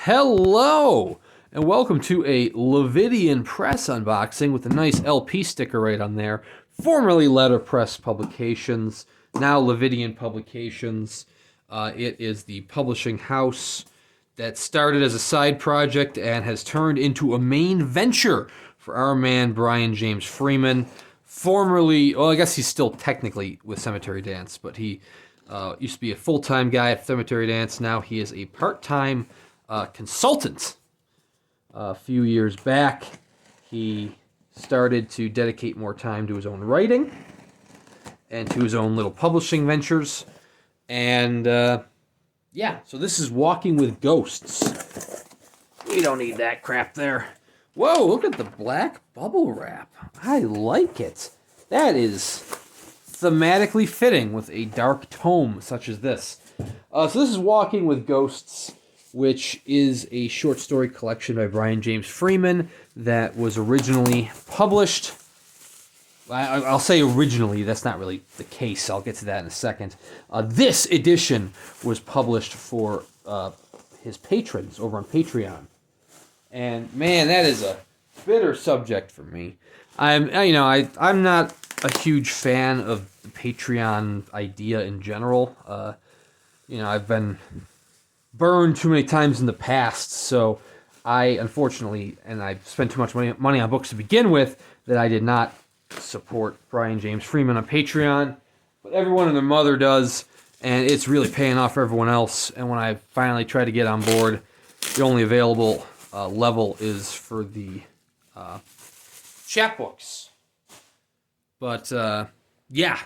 Hello, and welcome to a Lividian Press unboxing with a nice LP sticker right on there. Formerly Letterpress Publications, now Lividian Publications. It is the publishing house that started as a side project and has turned into a main venture for our man Brian James Freeman. Formerly, well, I guess he's still technically with Cemetery Dance, but he used to be a full-time guy at Cemetery Dance. Now he is a part-time consultant. A few years back, he started to dedicate more time to his own writing and to his own little publishing ventures. And yeah, so this is Walking with Ghosts. We don't need that crap there. Whoa, look at the black bubble wrap. I like it. That is thematically fitting with a dark tome such as this. So this is Walking with Ghosts, which is a short story collection by Brian James Freeman that was originally published. I'll say originally, that's not really the case. I'll get to that in a second. This edition was published for his patrons over on Patreon. And man, that is a bitter subject for me. I'm not a huge fan of the Patreon idea in general. I've been burned too many times in the past, so unfortunately, I've spent too much money on books to begin with, that I did not support Brian James Freeman on Patreon. But everyone and their mother does, and it's really paying off for everyone else. And when I finally tried to get on board, the only available level is for the chapbooks. But yeah.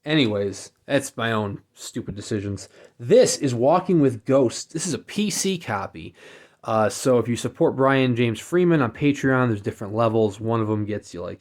Anyways, that's my own stupid decisions. This is Walking with Ghosts. This is a PC copy. So if you support Brian James Freeman on Patreon, there's different levels. One of them gets you like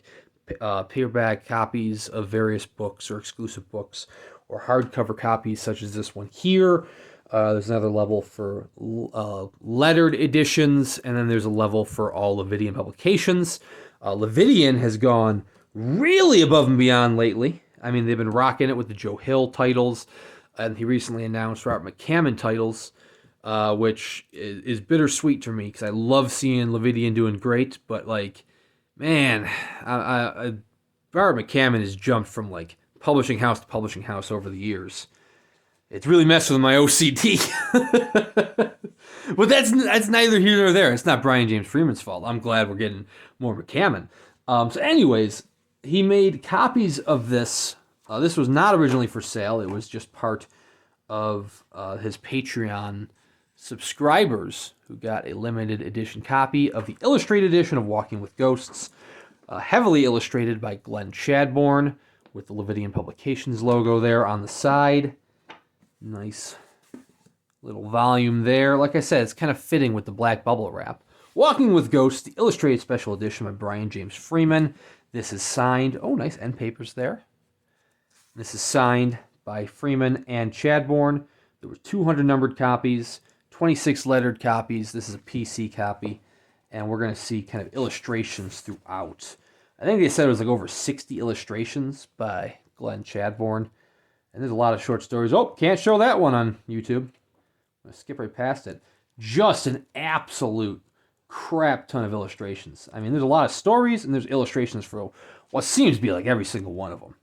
paperback copies of various books or exclusive books, or hardcover copies such as this one here. There's another level for lettered editions, and then there's a level for all Lividian publications. Lividian has gone really above and beyond lately. I mean, they've been rocking it with the Joe Hill titles, and he recently announced Robert McCammon titles, which is bittersweet to me because I love seeing Lividian doing great. But like, man, Robert McCammon has jumped from like publishing house to publishing house over the years. It's really messed with my OCD. But that's neither here nor there. It's not Brian James Freeman's fault. I'm glad we're getting more McCammon. So anyways, he made copies of this. This was not originally for sale. It was just part of his Patreon subscribers who got a limited edition copy of the illustrated edition of Walking with Ghosts, heavily illustrated by Glenn Chadbourne, with the Lividian Publications logo there on the side. Nice little volume there. Like I said, it's kind of fitting with the black bubble wrap. Walking with Ghosts, the illustrated special edition by Brian James Freeman. This is signed. Oh, nice end papers there. This is signed by Freeman and Chadbourne. There were 200 numbered copies, 26 lettered copies. This is a PC copy, and we're going to see kind of illustrations throughout. I think they said it was like over 60 illustrations by Glenn Chadbourne, and there's a lot of short stories. Oh, can't show that one on YouTube. I'm going to skip right past it. Just an absolute crap ton of illustrations. I mean, there's a lot of stories, and there's illustrations for what seems to be like every single one of them.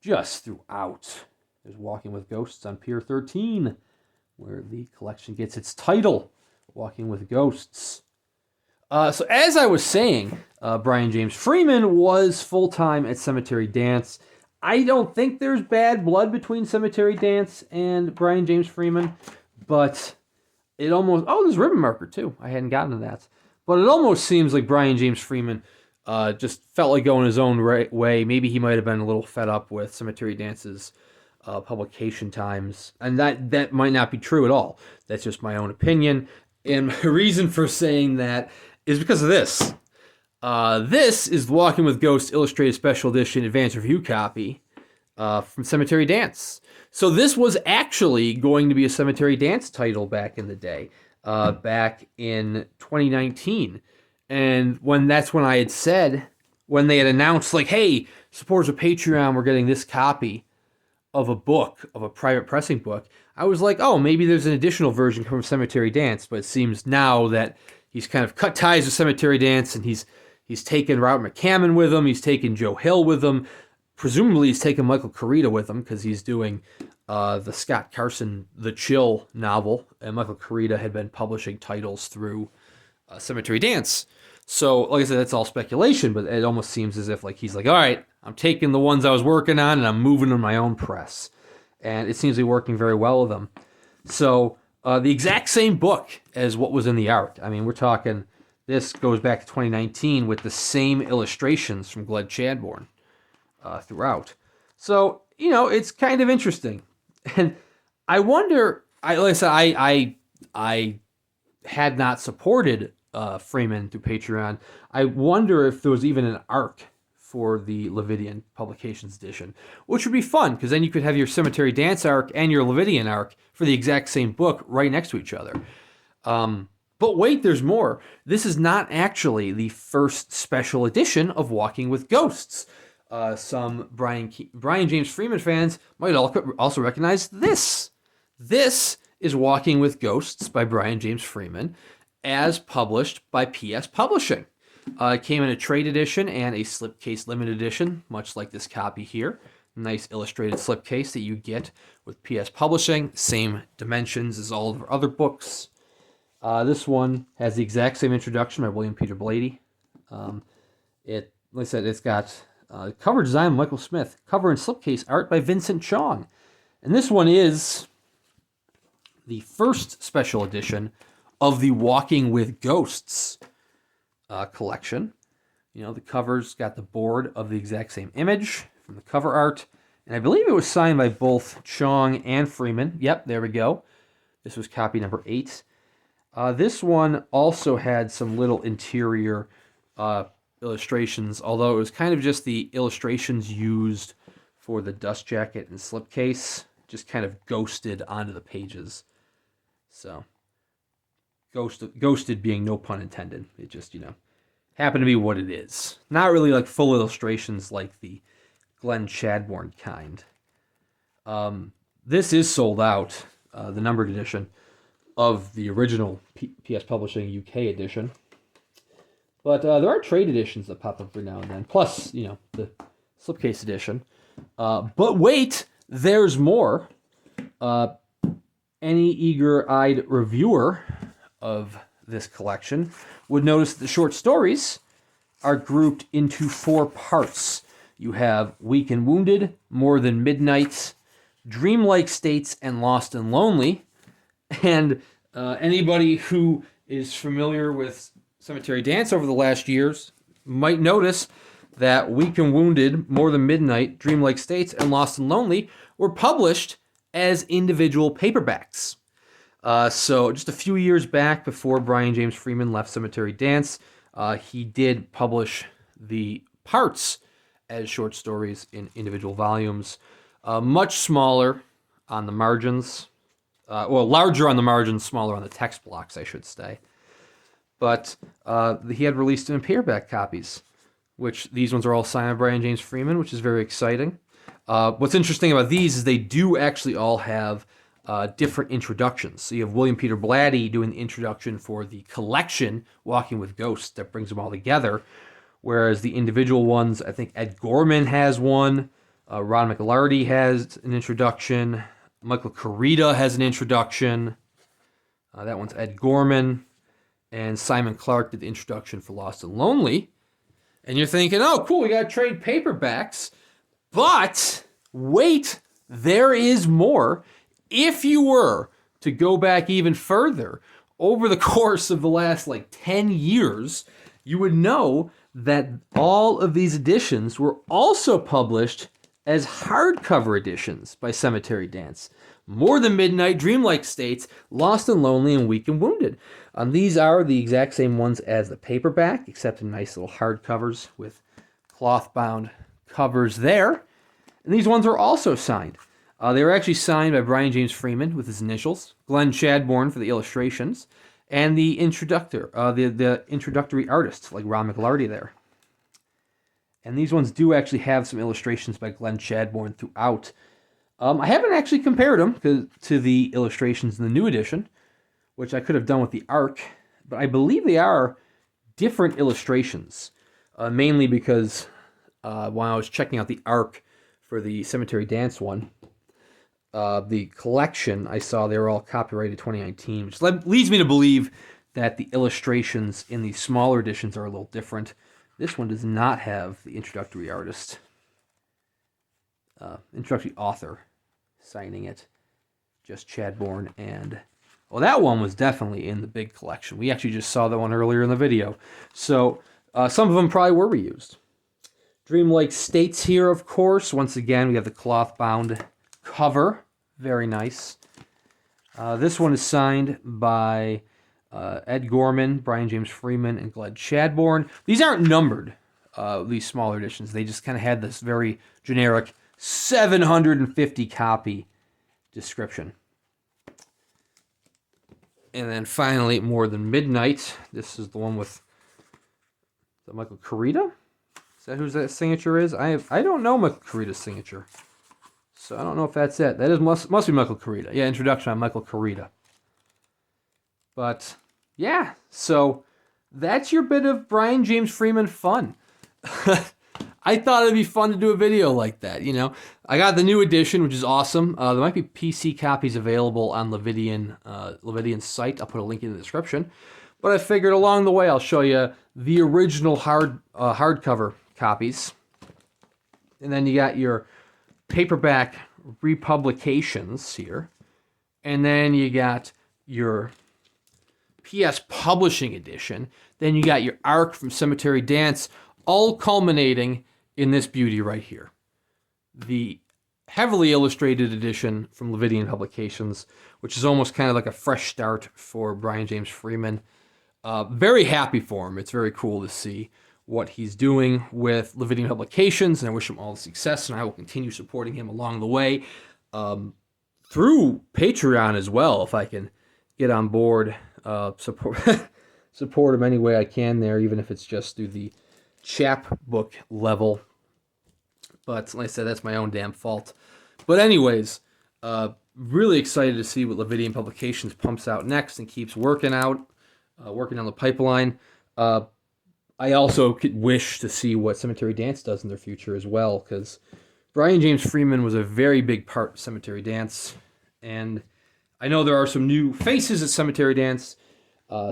Just throughout. There's Walking with Ghosts on Pier 13, where the collection gets its title, Walking with Ghosts. So as I was saying, Brian James Freeman was full-time at Cemetery Dance. I don't think there's bad blood between Cemetery Dance and Brian James Freeman, but it almost... Oh, there's ribbon marker, too. I hadn't gotten to that. But it almost seems like Brian James Freeman just felt like going his own way. Maybe he might have been a little fed up with Cemetery Dance's publication times. And that might not be true at all. That's just my own opinion. And my reason for saying that is because of this. This is the Walking with Ghosts Illustrated Special Edition Advanced Review copy from Cemetery Dance. So this was actually going to be a Cemetery Dance title back in the day, back in 2019. And that's when I had said, when they had announced, like, hey, supporters of Patreon, we're getting this copy of a book, of a private pressing book, I was like, oh, maybe there's an additional version from Cemetery Dance, but it seems now that he's kind of cut ties with Cemetery Dance, and he's taken Robert McCammon with him, he's taken Joe Hill with him, presumably he's taken Michael Carita with him because he's doing the Scott Carson The Chill novel, and Michael Carita had been publishing titles through Cemetery Dance. So, like I said, that's all speculation, but it almost seems as if like he's like, all right, I'm taking the ones I was working on and I'm moving to my own press. And it seems to be working very well with them. So, the exact same book as what was in the art. I mean, we're talking, this goes back to 2019 with the same illustrations from Glenn Chadbourne throughout. So, you know, it's kind of interesting. And I wonder, like I said, I had not supported Freeman through Patreon. I wonder if there was even an arc for the Lividian Publications edition, which would be fun, because then you could have your Cemetery Dance arc and your Lividian arc for the exact same book right next to each other. But wait, there's more. This is not actually the first special edition of Walking with Ghosts. Some Brian James Freeman fans might also recognize this. This is Walking with Ghosts by Brian James Freeman, as published by PS Publishing. It came in a trade edition and a slipcase limited edition, much like this copy here. Nice illustrated slipcase that you get with PS Publishing. Same dimensions as all of our other books. This one has the exact same introduction by William Peter Blatty. Like I said, it's got cover design by Michael Smith, cover and slipcase art by Vincent Chong. And this one is the first special edition of the Walking with Ghosts collection. You know, the cover's got the board of the exact same image from the cover art. And I believe it was signed by both Chong and Freeman. Yep, there we go. This was copy number 8. This one also had some little interior illustrations, although it was kind of just the illustrations used for the dust jacket and slipcase, just kind of ghosted onto the pages. So, ghosted being no pun intended. It just, you know, happened to be what it is. Not really like full illustrations like the Glenn Chadbourne kind. This is sold out, the numbered edition of the original PS Publishing UK edition. But there are trade editions that pop up every now and then. Plus, you know, the slipcase edition. But wait, there's more. Any eager-eyed reviewer of this collection would notice that the short stories are grouped into 4 parts. You have Weak and Wounded, More Than Midnight, Dreamlike States, and Lost and Lonely. And anybody who is familiar with Cemetery Dance over the last years might notice that Weak and Wounded, More Than Midnight, Dreamlike States, and Lost and Lonely were published as individual paperbacks. So just a few years back, before Brian James Freeman left Cemetery Dance, he did publish the parts as short stories in individual volumes, much smaller on the margins. Larger on the margins, smaller on the text blocks, I should say. But he had released them in paperback copies, which these ones are all signed by Brian James Freeman, which is very exciting. What's interesting about these is they do actually all have different introductions. So you have William Peter Blatty doing the introduction for the collection, Walking with Ghosts, that brings them all together. Whereas the individual ones, I think Ed Gorman has one, Ron McLarty has an introduction, Michael Carita has an introduction. That one's Ed Gorman. And Simon Clark did the introduction for Lost and Lonely. And you're thinking, oh, cool, we got to trade paperbacks. But wait, there is more. If you were to go back even further, over the course of the last 10 years, you would know that all of these editions were also published as hardcover editions by Cemetery Dance. More Than Midnight, Dreamlike States, Lost and Lonely, and Weak and Wounded. These are the exact same ones as the paperback, except in nice little hardcovers with cloth-bound covers there. And these ones are also signed. They were actually signed by Brian James Freeman with his initials, Glenn Chadbourne for the illustrations, and the introductory artists like Ron McLarty there. And these ones do actually have some illustrations by Glenn Chadbourne throughout. I haven't actually compared them to the illustrations in the new edition, which I could have done with the ARC, but I believe they are different illustrations, mainly because when I was checking out the ARC for the Cemetery Dance one, the collection, I saw they were all copyrighted 2019, which leads me to believe that the illustrations in the smaller editions are a little different. This one does not have the introductory artist, introductory author signing it, just Chadbourne. And well, that one was definitely in the big collection. We actually just saw that one earlier in the video. So some of them probably were reused. Dreamlike States here, of course. Once again, we have the cloth-bound cover. Very nice. This one is signed by Ed Gorman, Brian James Freeman, and Glenn Chadbourne. These aren't numbered, these smaller editions. They just kind of had this very generic 750 copy description. And then finally, More Than Midnight. This is the one with the Michael Carita. Is that whose that signature is? I don't know Michael Carita's signature, so I don't know if that's it. That is must be Michael Carita. Yeah, introduction on Michael Carita. But yeah, so that's your bit of Brian James Freeman fun. I thought it'd be fun to do a video like that, you know. I got the new edition, which is awesome. There might be PC copies available on Lividian's site. I'll put a link in the description. But I figured along the way I'll show you the original hardcover copies. And then you got your paperback republications here. And then you got your PS Publishing Edition. Then you got your ARC from Cemetery Dance, all culminating in this beauty right here. The heavily illustrated edition from Lividian Publications, which is almost kind of like a fresh start for Brian James Freeman. Very happy for him. It's very cool to see what he's doing with Lividian Publications, and I wish him all the success, and I will continue supporting him along the way through Patreon as well, if I can get on board, support him any way I can there, even if it's just through the chapbook level. But like I said, that's my own damn fault. But anyways, really excited to see what Lividian Publications pumps out next and keeps working on the pipeline. I also could wish to see what Cemetery Dance does in their future as well, because Brian James Freeman was a very big part of Cemetery Dance, and I know there are some new faces at Cemetery Dance,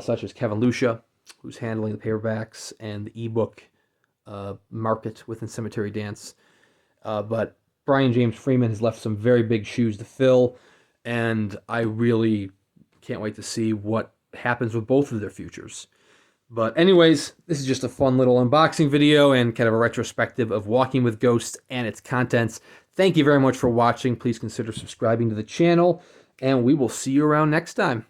such as Kevin Lucia, who's handling the paperbacks and the ebook market within Cemetery Dance. But Brian James Freeman has left some very big shoes to fill, and I really can't wait to see what happens with both of their futures. But anyways, this is just a fun little unboxing video and kind of a retrospective of Walking with Ghosts and its contents. Thank you very much for watching. Please consider subscribing to the channel, and we will see you around next time.